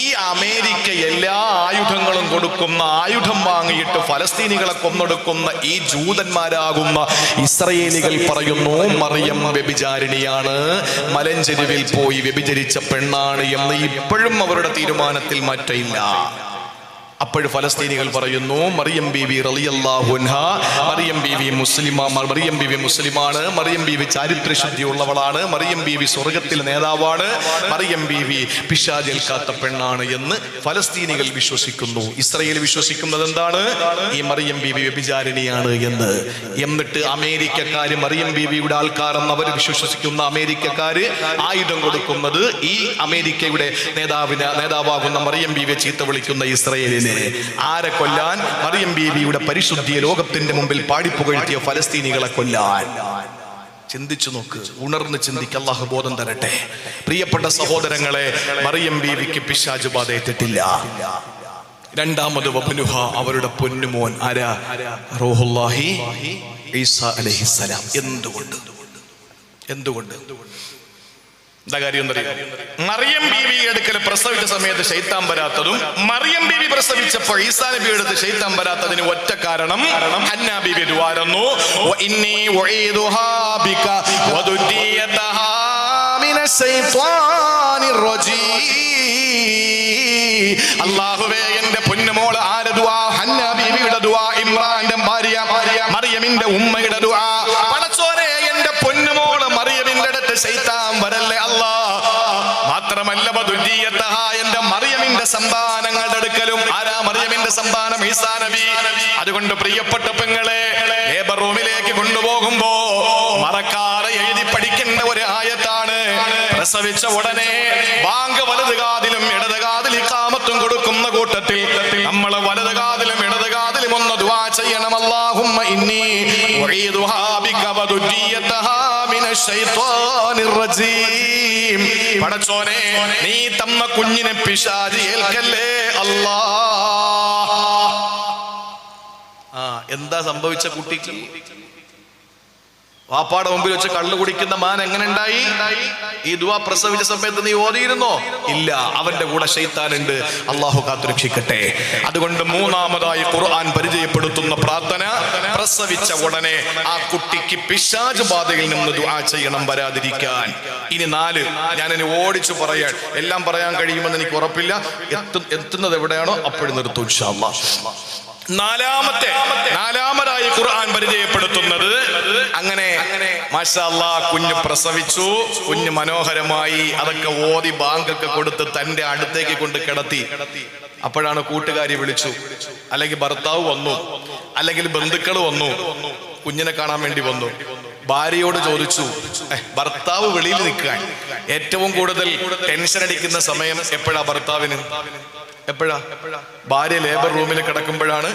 Speaker 1: ഈ അമേരിക്ക എല്ലാ ആയുധങ്ങളും കൊടുക്കുന്ന, ആയുധം വാങ്ങിയിട്ട് ഫലസ്തീനികളെ കൊന്നൊടുക്കുന്ന ഈ ജൂതന്മാരാകുന്ന ഇസ്രയേലികൾ പറയുന്നു മറിയം വ്യഭിചാരിണിയാണ്, മലഞ്ചെരുവിൽ പോയി വ്യഭിചരിച്ച പെണ്ണാണ് എന്ന്. ഇപ്പോഴും അവരുടെ തീരുമാനത്തിൽ മാറ്റമില്ല. അപ്പോഴും ഫലസ്തീനികൾ പറയുന്നു മറിയം ബീവി റളിയല്ലാഹു അൻഹാ, മറിയം ബീവി മുസ്ലിമാണ്, മറിയം ബീവി ചാരിത്രശുദ്ധിയുള്ളവളാണ്, മറിയം ബീവി സ്വർഗത്തിലെ നേതാവാണ്, മറിയം ബീവി പിശാചേൽക്കാത്ത പെണ്ണാണ് എന്ന് ഫലസ്തീനികൾ വിശ്വസിക്കുന്നു. ഇസ്രായേൽ വിശ്വസിക്കുന്നത് എന്താണ്? ഈ മറിയം ബീവി വ്യഭിചാരിണിയാണ് എന്ന്. എന്നിട്ട് അമേരിക്കക്കാര് മറിയം ബീവിയുടെ ആൾക്കാരെന്ന് അവർ വിശ്വസിക്കുന്ന അമേരിക്കക്കാര് ആയുധം കൊടുക്കുന്നത് ഈ അമേരിക്കയുടെ നേതാവാകുന്ന മറിയം ബീവിയെ ചീത്ത വിളിക്കുന്ന ഇസ്രായേലിന്. ആരെ കൊല്ലാൻ? മറിയം ബീവിയുടെ പരിശുദ്ധിയെ ലോകത്തിന്റെ മുമ്പിൽ പാടിപ്പുകഴ്ത്തിയ ഫലസ്തീനികളെ കൊല്ലാൻ. ചിന്തിച്ചു നോക്ക്, ഉണർന്ന് ചിന്തിക്ക്. അല്ലാഹു ബോധം തരട്ടെ. പ്രിയപ്പെട്ട സഹോദരങ്ങളെ, മറിയം ബീവിക്ക് പിശാച് ബാധ ഏറ്റിട്ടില്ല. രണ്ടാമത് വബ്നുഹ, അവരുടെ പൊന്നുമോൻ ആരാ? റൂഹുല്ലാഹി ഈസാ അലൈഹിസ്സലാം. എന്തുകൊണ്ട് എന്താ കാര്യം എന്നറിയാം? മറിയം ബീവി അടുക്കൽ പ്രസവിച്ച സമയത്ത് ശൈത്താൻ വരാത്തതും മറിയം ബീവി പ്രസവിച്ചപ്പോൾ ഈസാ നബി എടുത്ത് ശൈത്താൻ വരാത്തതിന് ഒറ്റ കാരണം ഹന്നാ ബീവി ദുആയിരുന്നു. വഇന്നി ഉഈദുഹാ ബിക വദുദിയതഹാ മിനശ്ശൈത്വാനിർ റജീം. അല്ലാഹുവേ, എന്റെ പൊന്നുമോൾ ആരുടെ ദുആ? ഹന്നാ ബീവിയുടെ ദുആ, ഇമ്രാന്റെ ഭാര്യ മറിയമിന്റെ ഉമ്മയുടെ ദുആ. പടച്ചോനെ, എന്റെ പൊന്നുമോൾ മറിയമിന്റെ അടുത്ത് ശൈത്താൻ വരല്ലേ അല്ലാ. മാത്രമല്ല വദുദിയതഹാ, എന്റെ മറിയമിന്റെ സന്താനങ്ങളുടെ അടുക്കലും. ആരാ മറിയമിന്റെ സന്താനം? ഈസാ നബി. അതുകൊണ്ട് പ്രിയപ്പെട്ട പെങ്ങളെ, ലേബർ റൂമിലേക്ക് കൊണ്ടുപോകുമ്പോ മറക്കാതെ എഴുതി പഠിക്കേണ്ട ഒരു ആയത്താണ്. പ്രസവിച്ച ഉടനെ ബാങ്ക് വലത് കാതിലും ഇടത് കാതിൽ ഇഖാമത്തും കൊടുക്കുന്ന കൂട്ടത്തിൽ നമ്മൾ വലത് കാതിലും ഇടത് കാതിലും ഒന്ന് ദുആ ചെയ്യണം. അല്ലാഹുമ്മ ഇന്നി ഉഈദുഹാ ബിക വദുദിയതഹാ മിനശ്ശൈത്വാനിർ റജീം. പടച്ചോനെ, നീ തന്ന കുഞ്ഞിനെ പിശാച് ഏൽക്കല്ലേ അല്ലാ. എന്താ സംഭവിച്ച കുട്ടിക്ക്? വാപ്പാടെ മുമ്പിൽ വെച്ച് കള്ളു കുടിക്കുന്ന മാൻ എങ്ങനെ ഉണ്ടായി? ഈ ദുആ പ്രസവിച്ച സമയത്ത് നീ ഓതിയിരുന്നോ? ഇല്ല. അവന്റെ കൂടെ ശൈത്താനുണ്ട്. അല്ലാഹു കാത്തുരക്ഷിക്കട്ടെ. അതുകൊണ്ട് മൂന്നാമതായി ഖുർആൻ പരിചയപ്പെടുത്തുന്ന പ്രാർത്ഥന, പ്രസവിച്ച ഉടനെ ആ കുട്ടിക്ക് പിശാച് ബാധയിൽ നിന്ന് ദുആ ചെയ്യണം, വരാതിരിക്കാൻ. ഇനി 4 ഞാനിനി ഓടിച്ചു പറയാൻ, എല്ലാം പറയാൻ കഴിയുമെന്ന് എനിക്ക് ഉറപ്പില്ല. എത്തുന്നത് എവിടെയാണോ അപ്പോഴും നിർത്തും ഇൻഷാ അല്ലാഹ്. നാലാമതായി ഖുർആൻ പരിചയപ്പെടുത്തുന്നത്, അങ്ങനെ മാഷാ അല്ലാഹ് കുഞ്ഞ് പ്രസവിച്ചു, കുഞ്ഞ് മനോഹരമായി, അതൊക്കെ ഓതി ബാങ്കൊക്കെ കൊടുത്ത് തന്റെ അടുത്തേക്ക് കൊണ്ട് കിടത്തി. അപ്പോഴാണ് കൂട്ടുകാരി വിളിച്ചു, അല്ലെങ്കിൽ ഭർത്താവ് വന്നു, അല്ലെങ്കിൽ ബന്ധുക്കൾ വന്നു, കുഞ്ഞിനെ കാണാൻ വേണ്ടി വന്നു. ഭാര്യയോട് ചോദിച്ചു, ഭർത്താവ് വെളിയിൽ നിൽക്കാൻ ഏറ്റവും കൂടുതൽ ടെൻഷൻ അടിക്കുന്ന സമയം എപ്പോഴാ ഭർത്താവിന്? എപ്പോഴാ? ഭാര്യ ലേബർ റൂമിൽ കിടക്കുമ്പോഴാണ്.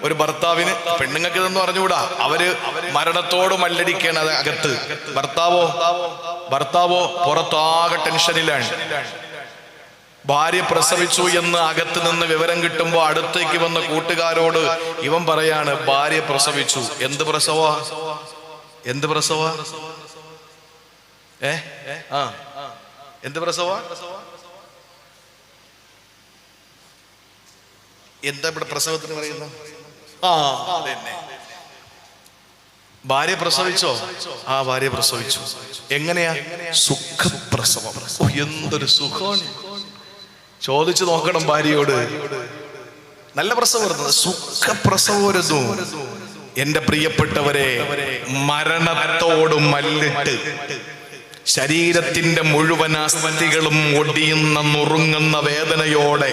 Speaker 1: ഒരു ഭർത്താവിന്, പെണ്ണുങ്ങൾക്ക് ഇതെന്ന് പറഞ്ഞുകൂടാ, അവര് മരണത്തോട് മല്ലടിക്കാണ് അത് അകത്ത്. ഭർത്താവോ പുറത്താകെ ടെൻഷനിലാണ്. ഭാര്യ പ്രസവിച്ചു എന്ന് അകത്ത് നിന്ന് വിവരം കിട്ടുമ്പോ അടുത്തേക്ക് വന്ന കൂട്ടുകാരോട് ഇവൻ പറയാണ്, ഭാര്യ പ്രസവിച്ചു. എന്ത് പ്രസവ? എന്ത് പ്രസവ? എന്ത് പ്രസവ? എന്താ ഇവിടെ പ്രസവത്തിന് പറയുന്നത്? ഭാര്യ പ്രസവിച്ചോ? ഭാര്യ പ്രസവിച്ചു. എങ്ങനെയാ? സുഖപ്രസവം. എന്തൊരു സുഖമാണ്! ചോദിച്ചു നോക്കണം ഭാര്യയോട്. നല്ല പ്രസവം, സുഖപ്രസവമായിരുന്നു. എന്റെ പ്രിയപ്പെട്ടവരെ, മരണത്തോട് മല്ലിട്ട് ശരീരത്തിന്റെ മുഴുവൻ അസ്ഥികളും ഒടിയുന്ന നുറുങ്ങുന്ന വേദനയോടെ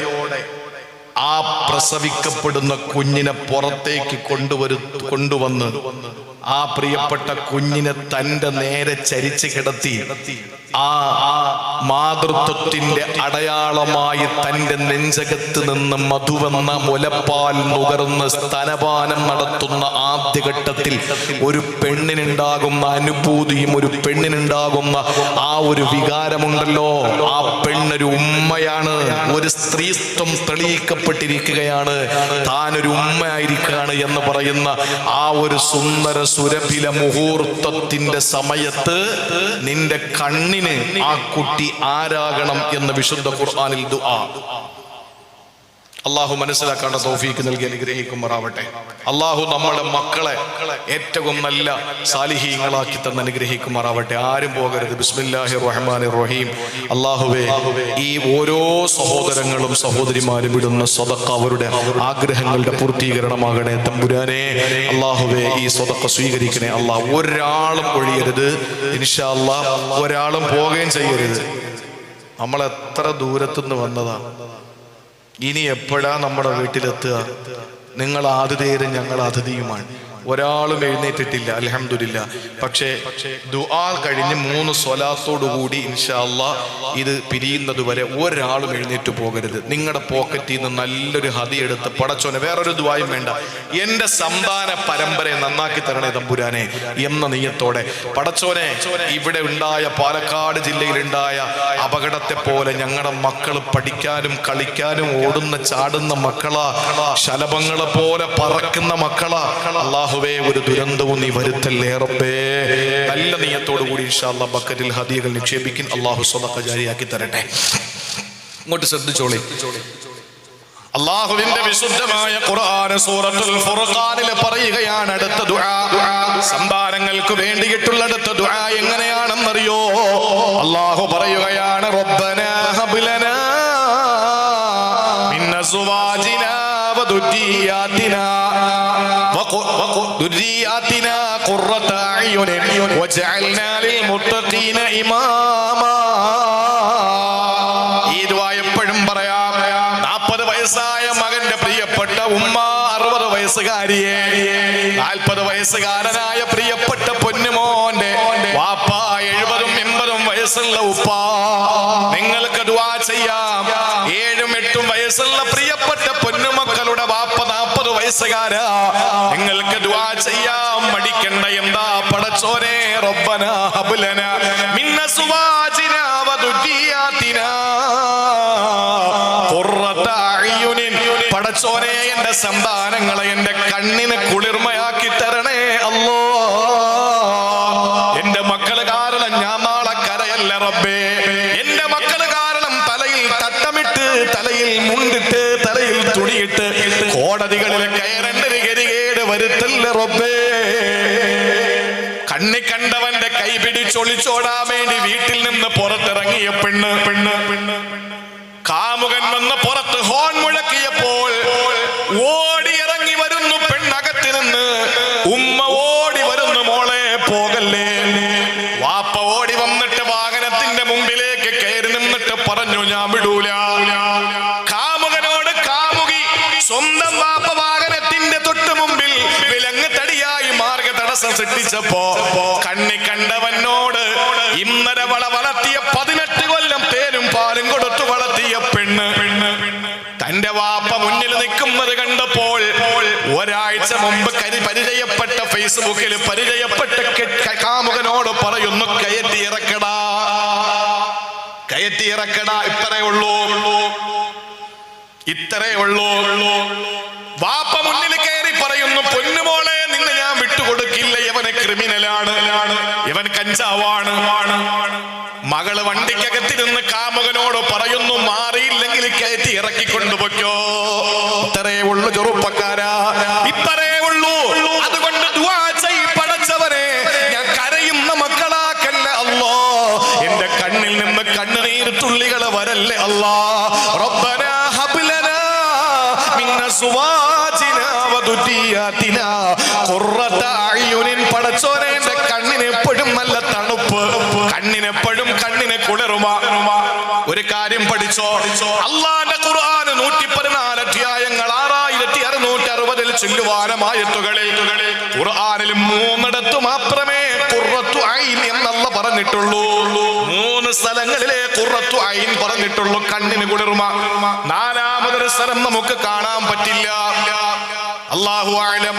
Speaker 1: ആ പ്രസവിക്കപ്പെടുന്ന കുഞ്ഞിനെ പുറത്തേക്ക് കൊണ്ടുവന്ന് ആ പ്രിയപ്പെട്ട കുഞ്ഞിനെ തന്റെ നേരെ ചരിച്ച് കിടത്തി ആ മാതൃത്വത്തിന്റെ അടയാളമായി തന്റെ നെഞ്ചകത്ത് നിന്ന് മധുവെന്ന മുലപ്പാൽ നുകർന്ന് സ്തനപാനം നടത്തുന്ന ആദ്യഘട്ടത്തിൽ ഒരു പെണ്ണിനുണ്ടാകുന്ന അനുഭൂതിയും ഒരു പെണ്ണിനുണ്ടാകുന്ന ആ ഒരു വികാരമുണ്ടല്ലോ, ആ പെണ്ണൊരു ഉമ്മയാണ്. ഒരു സ്ത്രീത്വം തെളിയിക്കപ്പെട്ടിരിക്കുകയാണ്, താനൊരു ഉമ്മയായിരിക്കുകയാണ് എന്ന് പറയുന്ന ആ ഒരു സുന്ദര സുരഭില മുഹൂർത്തത്തിന്റെ സമയത്ത് നിന്റെ കണ്ണിന് ആ കുട്ടി ആരാകണം എന്ന് വിശുദ്ധ ഖുർആനിൽ ദുആ. അള്ളാഹു മനസ്സിലാക്കേണ്ട തൗഫീക്ക് നൽകി അനുഗ്രഹിക്കുമാറാവട്ടെ. അള്ളാഹു നമ്മുടെ മക്കളെ ഏറ്റവും നല്ല സാലിഹീങ്ങളാക്കി തന്ന് അനുഗ്രഹിക്കുമാറാവട്ടെ. ആരും പോകരുത്. ബിസ്മില്ലാഹിർ റഹ്മാനിർ റഹീം. അള്ളാഹുവേ, ഈ ഓരോ സഹോദരങ്ങളും സഹോദരിമാരും ഇടുന്ന സ്വതക്ക അവരുടെ ആഗ്രഹങ്ങളുടെ പൂർത്തീകരണമാകണേ തമ്പുരാനെ. അള്ളാഹുവേ, ഈ സ്വതക്ക സ്വീകരിക്കണേ അള്ളാഹ്. ഒരാളും ഒഴിയരുത് ഇൻഷാ അള്ളാഹ്. ഒരാളും പോവുകയും ചെയ്യരുത്. നമ്മൾ എത്ര ദൂരത്തുനിന്ന് വന്നതാ, ഇനി എപ്പോഴാ നമ്മുടെ വീട്ടിലെത്തുക? നിങ്ങൾ ആതിഥേയരും ഞങ്ങൾ അതിഥിയുമാണ്. ഒരാളും എഴുന്നേറ്റിട്ടില്ല അൽഹംദുലില്ലാ. പക്ഷേ ദുആ കഴിഞ്ഞ് 3 സ്വലാത്തോടു കൂടി ഇൻഷാ അല്ലാഹ് ഇത് പിരിയുന്നത് വരെ ഒരാളും എഴുന്നേറ്റ് പോകരുത്. നിങ്ങളുടെ പോക്കറ്റിൽ നിന്ന് നല്ലൊരു ഹദി എടുത്ത് പടച്ചോനെ, വേറൊരു ദുആയും വേണ്ട, എൻ്റെ സന്താന പരമ്പരയെ നന്നാക്കി തരണേ തമ്പുരാനെ എന്ന നിയ്യത്തോടെ പടച്ചോനെ, ഇവിടെ ഉണ്ടായ പാലക്കാട് ജില്ലയിലുണ്ടായ അപകടത്തെ പോലെ ഞങ്ങളുടെ മക്കൾ പഠിക്കാനും കളിക്കാനും ഓടുന്ന ചാടുന്ന മക്കളാ, ശലഭങ്ങളെ പോലെ പറക്കുന്ന മക്കളാ. അല്ലാഹുവേ, ഒരു ദുരന്തവും നീ വരുത്തല്ലേ റബ്ബേ. നല്ല നിയ്യത്തോടു കൂടി ഇൻഷാ അല്ലാഹ് ബക്കറ്റിൽ ഹദിയകൾ നിക്ഷേപിക്കും. അല്ലാഹു സ്വതക്ക ജാരിയാക്കി തരട്ടെ. ഇങ്ങോട്ട് ശ്രദ്ധിച്ചോളി. അല്ലാഹുവിന്റെ വിശുദ്ധമായ ഖുർആൻ സൂറത്തുൽ ഫുർഖാനിൽ പറയുകയാണ് അടുത്ത ദുആ. സന്താനങ്ങൾക്ക് വേണ്ടിയിട്ടുള്ള അടുത്ത ദുആ എങ്ങനെയാണെന്നറിയോ? അല്ലാഹു പറയുകയാണ്, റബ്ബനാ ഹബ് ലനാ മിൻ അസ്വാജിനാ വദുരിയാതിനാ ذرياتنا قرة أعين وجعلنا للمتقين إماما. ഈ ദുആ എപ്പോഴും പറയാം. 40 വയസ്സായ മകന്റെ പ്രിയപ്പെട്ട ഉമ്മ 60 വയസ്സുകാരിയെ, 40 വയസ്സുകാരനായ പ്രിയപ്പെട്ട പൊന്നുമോന്റെ വാപ്പ 70ഉം 80ഉം വയസ്സുള്ള ഉപ്പ. നിങ്ങൾക്ക് ദുആ ചെയ്യാം. 7ഉം 8ഉം വയസ്സുള്ള പ്രിയപ്പെട്ട പൊന്നുമക്കളുടെ വാപ്പ 40 വയസ്സുകാരാ. നിങ്ങൾക്ക് ദുആ ചെയ്യാം, മടിക്കണ്ട. എന്താ പടച്ചോനെ, റബ്ബനാ ഹബ് ലനാ മിൻ അസ്വാജിനാ വദുരിയാതിനാ ഖുർറത അയ്യുനിൻ. പടച്ചോനെ, എൻ്റെ സന്താനങ്ങളെ എൻ്റെ കണ്ണിന് കുളിർമയാക്കി തരണേ അല്ലാ. എൻ്റെ മക്കള് കാരണം ഞാൻ നാളെ കരയല്ല റബ്ബേ. എൻ്റെ മക്കള് കാരണം തലയിൽ തട്ടമിട്ട്, തലയിൽ മുണ്ടിട്ട്, തലയിൽ തുണിയിട്ട് കോടതികളിൽ കയറേണ്ട ഒരു ഗതികേട് വരുത്തല്ല റബ്ബേ. കണ്ണി കണ്ടവന്റെ കൈ പിടിച്ചൊളിച്ചോടാൻ വേണ്ടി വീട്ടിൽ നിന്ന് പുറത്തിറങ്ങിയ പെണ്ണ് കാമുകൻ വന്ന് പുറത്ത് ഹോൺ മുഴക്കിയപ്പോൾ ഓടിയിറങ്ങി വരുന്നു പെണ്ണകത്ത് നിന്ന്. ഉമ്മ ഓടി വരുന്നു, മോളെ പോകല്ലേ. വാപ്പ ഓടി വന്നിട്ട് വാഹനത്തിന്റെ മുമ്പിലേക്ക് കയറി നിന്നിട്ട് പറഞ്ഞു, ഞാൻ വിടൂല. കാമുകനോട് കാമുകി സ്വന്തം വാപ്പ വാഹനത്തിന്റെ തൊട്ട് മുമ്പിൽ വിലങ്ങ് തടിയായി മാർഗ തടസ്സം സൃഷ്ടിച്ചപ്പോ കണ്ണി കണ്ടവനോട് ഇന്നലെ വളർത്തിയ 18 കൊല്ലം തേനും പാലും കൊടുത്തു വളർത്തിയ പെണ്ണ് തന്റെ വാപ്പ മുന്നിൽ നിൽക്കുന്നത് കണ്ടപ്പോൾ ഒരാഴ്ച മുമ്പ് പരിചയപ്പെട്ട ഫേസ്ബുക്കിൽ പരിചയപ്പെട്ട കാമുകനോട് പറയുന്നു, കയറ്റി ഇറക്കടാ, കയറ്റി ഇറക്കടാ. ഇത്രേ ഉള്ളൂ. വാപ്പ മുന്നിൽ കയറി പറയുന്നു, പൊന്നുമോളെ, നിന്നെ ഞാൻ വിട്ടുകൊടുക്കില്ല. ഇവന് ക്രിമിനലാണ്, ഇവൻ കഞ്ചാവാണ്. മകള് വണ്ടിക്കകത്തിരുന്ന് കാമുകനോട് പറയുന്നു, മാറിയില്ലെങ്കിൽ കയറ്റി ഇറക്കിക്കൊണ്ടുപോയ്ക്കോ. ഇത്രേ ഉള്ളു ചെറുപ്പക്കാരാ, ഇത്രേ ഉള്ളൂ. അതുകൊണ്ട് ദുആ ചെയ്യ് പടച്ചവനെ, ഞാൻ കരയുന്ന മക്കളാക്കല്ല അല്ലാ. എന്റെ കണ്ണിൽ നിന്ന് കണ്ണുനീർ തുള്ളികൾ വരല്ലേ അല്ലാ. റബ്ബനാ ഹബ് ലനാ മിൻ അസ്വാജിനാ വദുരിയാതിനാ ഖുർറത അയ്യുനിൻ. പടച്ചോനെ, എന്റെ കണ്ണിന് എപ്പോഴും നല്ല തണുപ്പ്, കണ്ണിനെപ്പോഴും കണ്ണിന് കുളിർമ. ഒരു കാര്യം പഠിച്ചോ, അല്ലാഹുവിന്റെ ഖുർആൻ 114 അധ്യായങ്ങൾ 6660 ചില്ലുവാനമായത്തുകളിൽ ഖുർആനിൽ 3 മാത്രമേ ഖുർറത്തു ഐൻ എന്നല്ല പറഞ്ഞിട്ടുള്ളൂ. 3 സ്ഥലങ്ങളിലെ ഖുർറത്തു ഐൻ പറഞ്ഞിട്ടുള്ളൂ, കണ്ണിന് കുളിർമ. 4ാമതൊരു സ്ഥലം നമുക്ക് കാണാൻ പറ്റില്ല. അല്ലാഹു അഅലം.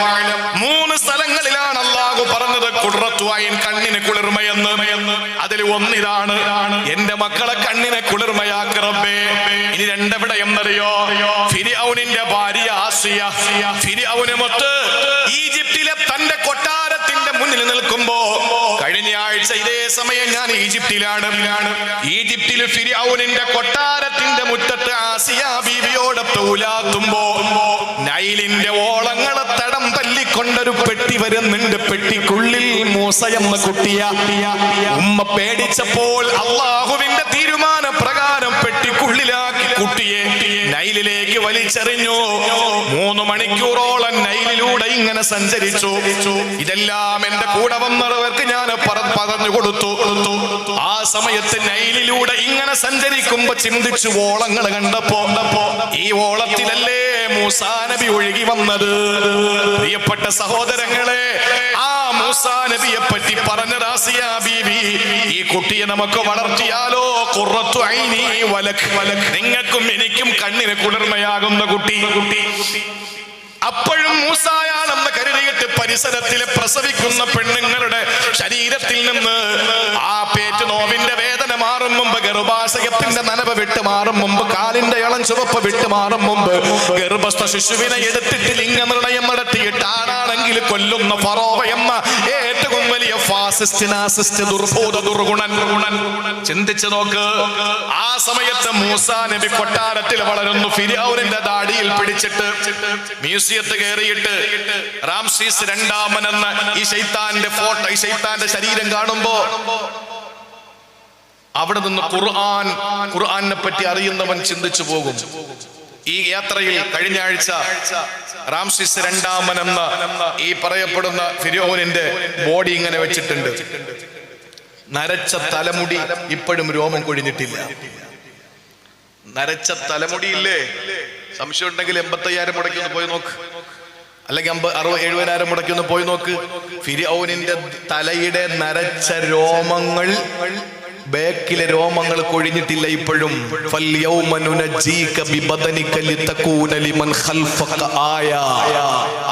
Speaker 1: 3 സ്ഥലങ്ങളിലാണ് അല്ലാഹു പറഞ്ഞത് ഖുർറത്തു ഐൻ, കണ്ണിന് കുളിർമയെന്ന്. അതിൽ ഒന്നിതാണ്, എന്റെ മക്കളെ കണ്ണിനെ കുളിർമയാക്ക് റബ്ബേ. ഇനി 2 എവിടെ എന്നറിയോ? ഫിർഔനിന്റെ ഭാര്യ ആസിയ. ഫിർഔന് മൊത്ത് ഈജിപ്തിലെ തന്റെ കൊട്ടാരത്തിന്റെ മുന്നിൽ നിൽക്കുമ്പോ കഴിഞ്ഞ ആഴ്ച ഇതേ സമയം ഞാൻ ഈജിപ്തിലാണ്. ഈജിപ്തിൽ ഫിർഔനിന്റെ കൊട്ടാരത്തിന്റെ മുറ്റത്ത് ആസിയ ബീവിയോടൊപ്പം ഉലാത്തുമ്പോ നൈലിന്റെ ഓളങ്ങളെ തടം തല്ലിക്കൊണ്ടൊരു പെട്ടി വരുന്നുണ്ട്. പെട്ടിക്കുള്ളിൽ മൂസയെന്ന കുട്ടിയ. ഉമ്മ പേടിച്ചപ്പോൾ അള്ളാഹുവിന്റെ തീരുമാന പ്രകാരം പെട്ടിക്കുള്ളിലാക്കി കുട്ടിയെ നൈലിലേക്ക് വലിച്ചെറിഞ്ഞു. 3 മണിക്കൂറോളം നൈലിലൂടെ ഇങ്ങനെ സഞ്ചരിച്ചു. ഇതെല്ലാം എന്റെ കൂടെ വന്നവർക്ക് ഞാൻ പറഞ്ഞു കൊടുത്തു. ആ സമയത്ത് നൈലിലൂടെ ഇങ്ങനെ സഞ്ചരിക്കുമ്പോ ചിന്തിച്ചു, ഓളങ്ങൾ കണ്ടപ്പോ ഈ ഓളത്തിലല്ലേ മൂസാ നബി ഒഴുകി വന്നത്. പ്രിയപ്പെട്ട സഹോദരങ്ങളെ, ആ മൂസാ നബിയെ പറ്റി പറഞ്ഞ ആസിയ ബീവി, ഈ കുട്ടിയെ നമുക്ക് വളർത്തിയാലോ, ഖുർറത്തു ഐനി വലക്, നിങ്ങൾക്കും എനിക്കും കണ്ണിന് കുളിർമയാകുന്ന കുട്ടി. അപ്പോഴും മൂസായാണെന്ന് കരുതിയിട്ട് പരിസരത്തിലെ പ്രസവിക്കുന്ന പെണ്ണുങ്ങളുടെ ശരീരത്തിൽ നിന്ന് ആ പേറ്റ് നോവിന്റെ വേദന മാറും മുമ്പ്, ഗർഭാശയത്തിന്റെ നനവ് വിട്ട് മാറും മുമ്പ്, കാലിന്റെ ഇളം ചുവപ്പ് വിട്ട് മാറും മുമ്പ് ഗർഭസ്ഥ ശിശുവിനെ എടുത്തിട്ട് ലിംഗനിർണയം നടത്തിയിട്ട് ആണാണെങ്കിൽ കൊല്ലുന്ന ഫറോവ എന്ന ഏറ്റവും വലിയ ഫാസിസ്റ്റ്, നാസിസ്റ്റ്, ദുർബോധ, ദുർഗുണൻ. ചിന്തിച്ചു നോക്ക്. ആ സമയത്ത് മൂസാ നബി കൊട്ടാരത്തിൽ വളരുന്നു. ഫിർഔനിന്റെ ദാടിയിൽ പിടിച്ചിട്ട് മ്യൂസിയത്ത് കയറിയിട്ട് റാംസീസ് രണ്ടാമനെന്ന ഈ ശൈത്താന്റെ ഫോട്ടോ, ഈ ശൈത്താന്റെ ശരീരം കാണുമ്പോ അവിടെ നിന്ന് ഖുർആനെ പറ്റി അറിയുന്നവൻ ചിന്തിച്ചു പോകും. ഈ യാത്രയിൽ കഴിഞ്ഞ ആഴ്ച റാംസീസ് രണ്ടാമനെന്ന ഈ പറയപ്പെടുന്ന ഫിർഔനിന്റെ ബോഡി ഇങ്ങനെ വെച്ചിട്ടുണ്ട്. നരച്ച തലമുടി, ഇപ്പോഴും രോമം കൊഴിഞ്ഞിട്ടില്ല. നരച്ച തലമുടിയില്ലേ? സംശയം ഉണ്ടെങ്കിൽ 85,000 മുടക്കി ഒന്ന് പോയി നോക്ക്, അല്ലെങ്കിൽ 60-70,000 മുടക്കി ഒന്ന് പോയി നോക്ക്. ഫിർഔനിന്റെ തലയുടെ നരച്ച രോമങ്ങൾ, ബേക്കിലെ രോമങ്ങൾ കൊഴിഞ്ഞിട്ടില്ല ഇപ്പോഴും.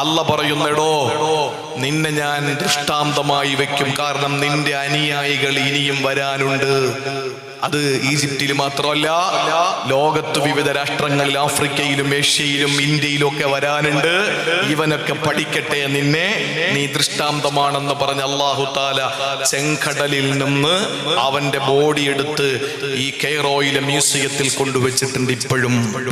Speaker 1: അല്ല പറയുന്നെടോ, നിന്നെ ഞാൻ ദൃഷ്ടാന്തമായി വെക്കും. കാരണം നിന്റെ അനുയായികൾ ഇനിയും വരാനുണ്ട്. അത് ഈജിപ്തിൽ മാത്രമല്ല, ലോകത്ത് വിവിധ രാഷ്ട്രങ്ങളിൽ, ആഫ്രിക്കയിലും ഏഷ്യയിലും ഇന്ത്യയിലും ഒക്കെ വരാനുണ്ട്. ഇവനൊക്കെ പഠിക്കട്ടെ നിന്നെ, നീ ദൃഷ്ടാന്തമാണെന്ന് പറഞ്ഞ അല്ലാഹു തആല ചെങ്കടലിൽ നിന്ന് അവന്റെ ബോഡി എടുത്ത് ഈ കെയ്റോയിലെ മ്യൂസിയത്തിൽ കൊണ്ടുവച്ചിട്ടുണ്ട് ഇപ്പോഴും.